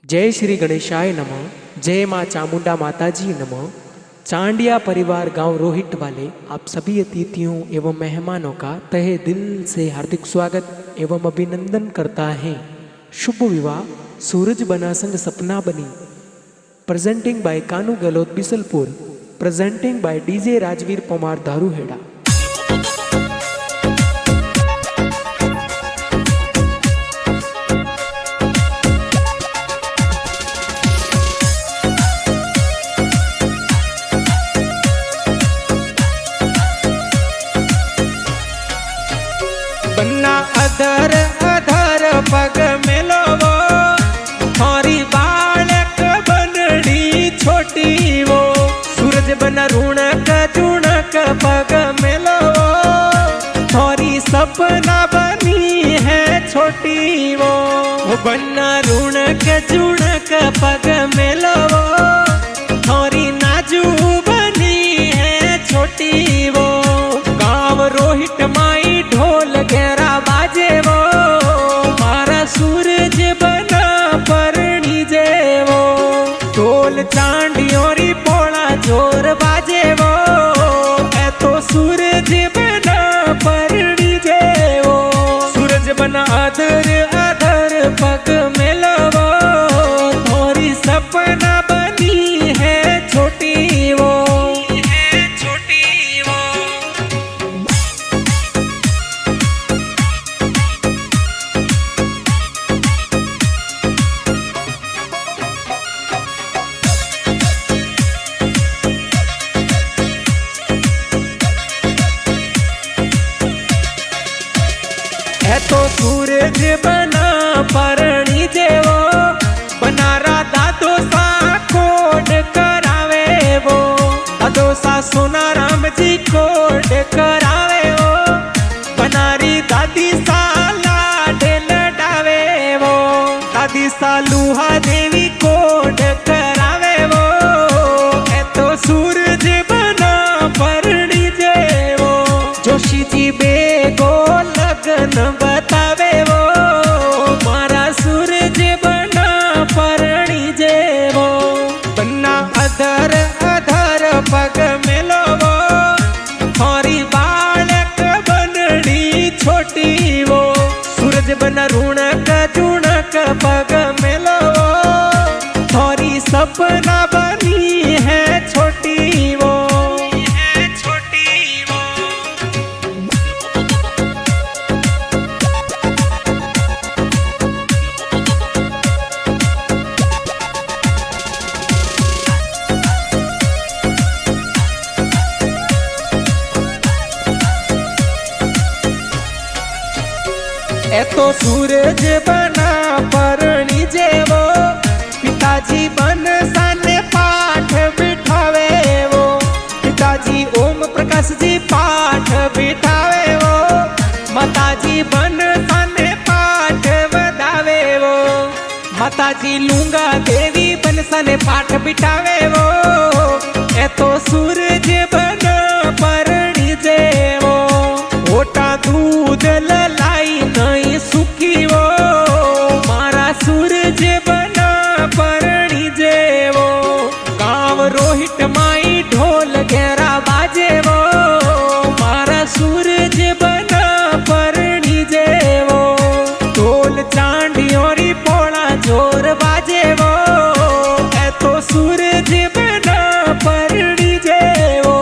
जय श्री गणेशाय नमः। जय माँ चामुंडा माताजी नमः। चांडिया परिवार गांव रोहिट वाले आप सभी अतिथियों एवं मेहमानों का तहे दिल से हार्दिक स्वागत एवं अभिनंदन करता है। शुभ विवाह सूरज बना संग सपना बनी। Presenting by Kanu Gahlot Bisalpur. Presenting by DJ Rajveer Pamar Dharuhera. बन्ना अधर अधर पग मिलोवो थारी बालक बनड़ी छोटी वो सूरज बन ऋणक जुणक पग मिलोवो थारी सपना बनी है छोटी वो बन्ना ऋणक जुणक पग मिलोवो थारी नाजू बनी है छोटी वो गाँव रोहिट माई ढोल घेरा बाजे वो मारा सूरज बना परणी जेवो ढोल चांडियोरी पोला जोर बाजे वो ए तो सूरज बना परणी जेवो सूरज बना अधर अधर पग मिलवो थोरी सपना बनी है छोटी वो है तो सूरज बना परणी जेवो बनारा दादो सा कोड करावे वो दादो सा सोना राम जी कोड करावे वो बनारी दादी सा लाड लडावे वो दादी सा लूहा देवी कोड करावे वो है तो सूरज बना परणी जेवो जोशी जी बेगो लगन बतावे वो मारा सूरज बना परणी जेवो बन्ना अधर अधर पग मिलोवो थारी बालक बनड़ी छोटी वो सूरज बना ऋणक जुणक पग मिलोवो थारी सपना बनी है छोटी वो ए तो सूरज बना परणी जेवो पिताजी बन साने पाठ बिठावे वो पिताजी ओम प्रकाश जी पाठ बिठावे वो माताजी बन साने पाठ बधावे वो माताजी लूंगा देवी बन साने पाठ बिठावे वो ए तो सूरज बना परणी जेवो ओटा दूध लाई नहीं सुखी वो मारा सूरज बना परणी जेवो गाँव रोहिट माई ढोल घेरा बाजे वो मारा सूरज बना परणी जेवो ढोल चांडियोरी पोला जोर बाजे वो ए तो सूरज बना परणी जेवो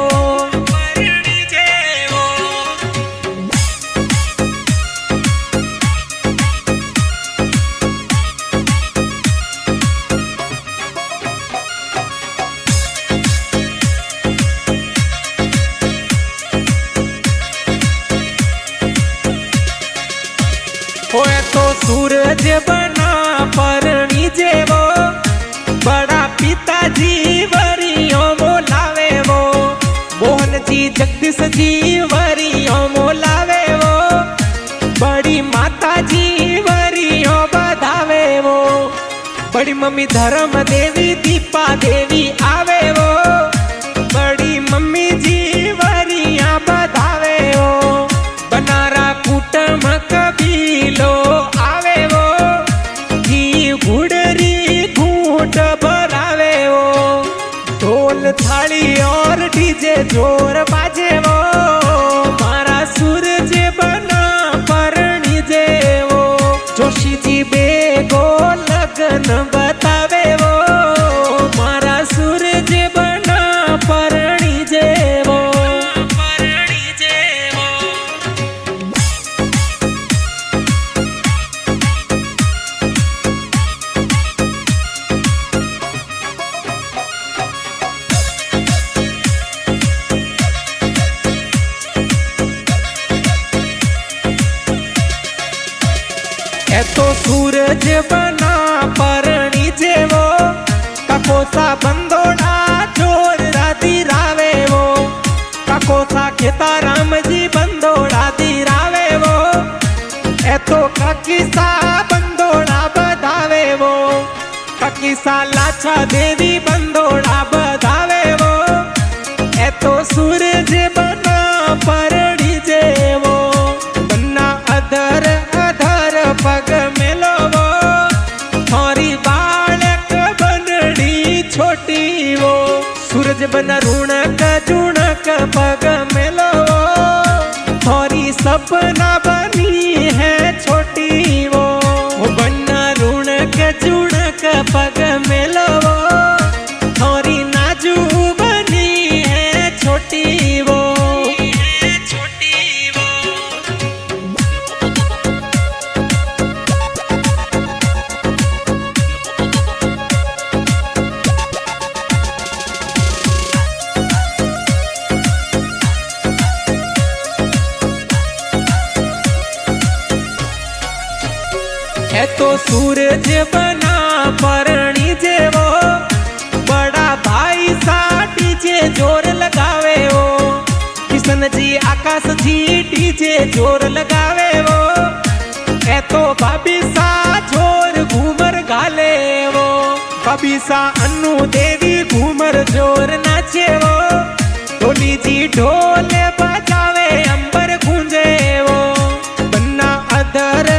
होए तो सूरज बना परणी जेवो बड़ा पिताजी वरियो मोलावे वो मोहन जी जगदीश जी वरियो मोलावे वो बड़ी माता जी वरियो बधावे वो बड़ी मम्मी धर्म देवी दीपा देवी आवे वो बड़ी मम्मी जी वरिया बधावे वो बनारा कुटुंब कबीलो आवे वो घी गुड़री भरावे वो, ढोल थाली और डीजे जोर बाजे वो, मारा सूरज बना परणी जेवो, जोशी जी बेगो लगन बतावे वो, मारा सूरज बना परणी जेवो। ए तो सूरज बना परणी जेवो, काकोसा बंदोड़ा चोर राधी रावे वो, काकोसा खेता राम जी बंदोड़ा दी रावे वो, ए तो काकीसा बंदोड़ा बधावे वो, काकीसा लाछा देवी बंदोड़ा बधावे वो, ए तो सूरज बना परणी जेवो, बन्ना अधर पग मेलो वो, थोरी बालक बनड़ी छोटी वो, सूरज बन ऋणक जुणक पग मेलो वो, थोरी सपना बनी है छोटी वो, बन्ना ऋणक जुणक पग मेलो वो, थोरी नाजू बनी है छोटी वो। ए तो सूरज बना परणी जेवो, बड़ा भाई सा डीजे जोर लगावे वो, किशन जी आकाश जी डीजे जोर लगावे वो, ए तो भाभी सा जोर घूमर गाले वो, भाभी सा अन्नू देवी घूमर जोर नाचे वो, ढोली जी ढोल बजावे अंबर गूंजे वो, बन्ना अधर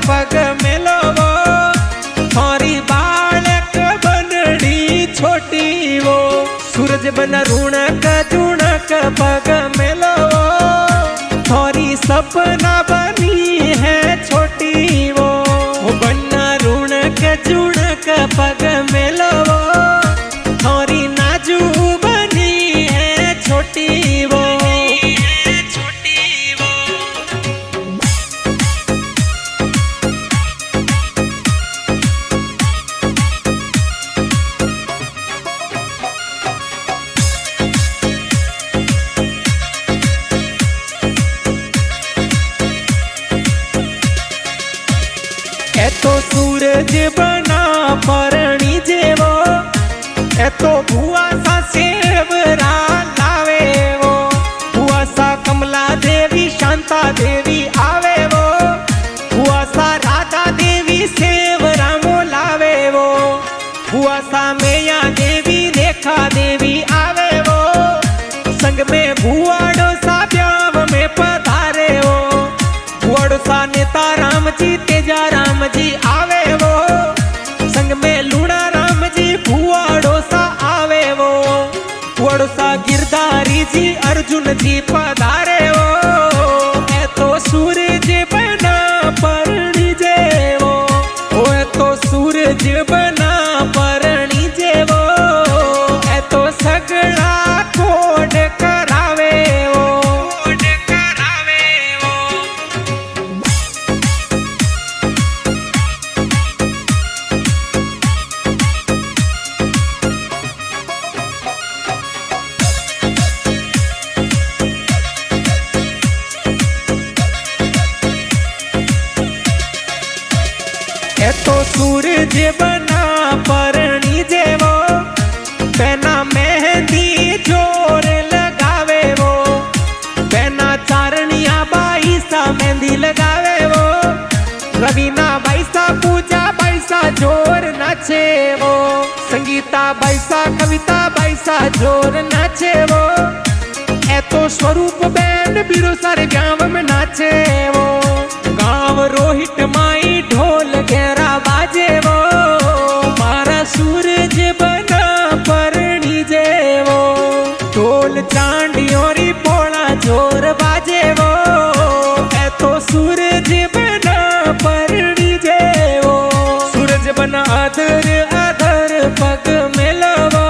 पग मेलो वो, थोरी बालक बनड़ी छोटी वो, सूरज बन ऋणक जुणक पग मेलो वो, थोरी सपना बनी है छोटी वो, बन्ना ऋणक जुणक पग मेलो वो, थोरी नाजू बनी है छोटी वो। ए तो सूरज बना परणी जेवो, ए तो भुआ सा सेवरा लावे वो, भुआ सा कमला देवी शांता देवी आवे वो, भुआ सा राधा देवी सेवरा मोलावे वो, भुआ सा मैया देवी रेखा देवी आवे वो, संग में भुआड़ो सा ब्याव में पधारे वो, भुआड़ो सा नेता राम जी तेजा राम जी आवे वो, संग में लूणा राम जी भुआड़ो सा आवे वो, भुआड़ो सा गिरधारी जी अर्जुन जी पधारे वो, ए तो सूरज बना परणी जेवो, ए तो सूरज बना परणी जेवो, ए तो सगळा कोड करावे वो। ए तो सूरज बना परणी जेवो, बेना मेहंदी जोर लगावे वो, बेना चारणिया बाई सा मेहंदी लगावे वो, रवीना बाई सा पूजा बाई सा जोर नाचे वो, संगीता बाई सा कविता बाई सा जोर नाचे वो, ए तो स्वरूप बैंड बिरो सारे गांव में नाचे वो, गांव रोहिट माई ढोल घेरा बाजे वो, मारा चांडियों री पोला जोर बाजे वो, ए तो सूरज बना परणी जेवो, सूरज बना आधर आधर पग मिलवो,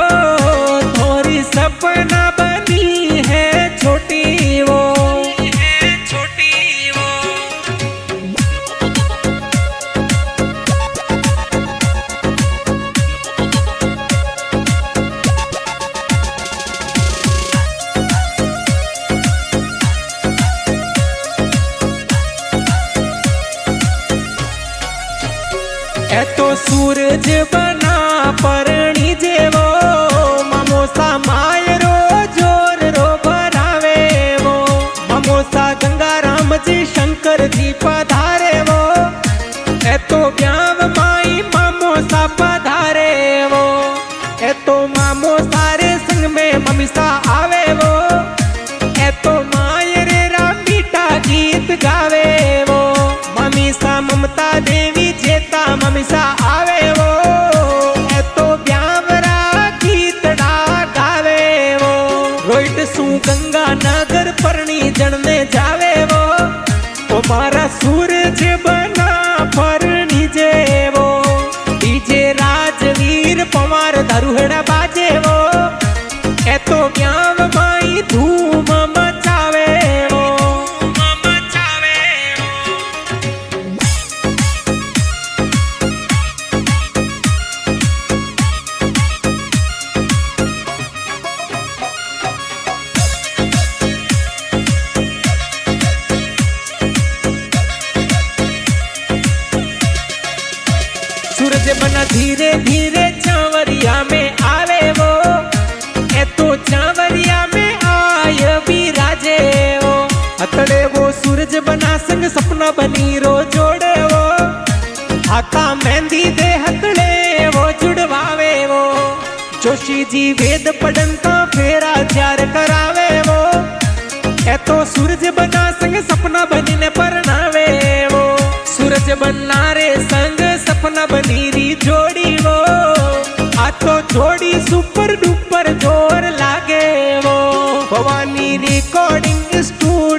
थोड़ी सपना बनी है छोटी वो, छोटी वो। ए तो सूरज बना परणी जेवो, मामोसा मायरो जोर रो भरावे वो, मामोसा गंगाराम जी शंकर जी पधारे वो, ए तो ब्याव माई मामोसा पधारे वो, ए तो मामोसा रे संग में ममीसा आवे वो, ए तो मायरे राम बीटा गीत गावे वो, ममीसा ममता देवी जेता ममीसा आवे वो, ए तो ब्यावरा गीतड़ा गावे वो, रोइट सू गंगा नगर परणी जणने जावे वो, ओ मारा सूरज बना परणी जेवो, डीजे राजवीर पवार दारूहड़ा बाजे वो, ए तो ब्याव माई धूम मचावे वो, मचावे वो। सूरज बना धीरे धीरे चावरिया में आवे वो, ए तो चावरिया में आय विराजे वो, अतड़े वो सूरज बना संग सपना बनी रो जोड़े वो, हाथा मेहंदी दे हथड़े वो जुड़वावे वो, जोशी जी वेद पढ़न का फेरा चार करावे वो, ए तो सूरज बना संग सपना बनी ने परनावे वो, सूरज बना रे संग सपना बनी री जोड़ी वो, आ तो जोड़ी सुपर डुपर जोर लागे वो, भवानी रिकॉर्डिंग स्टूडियो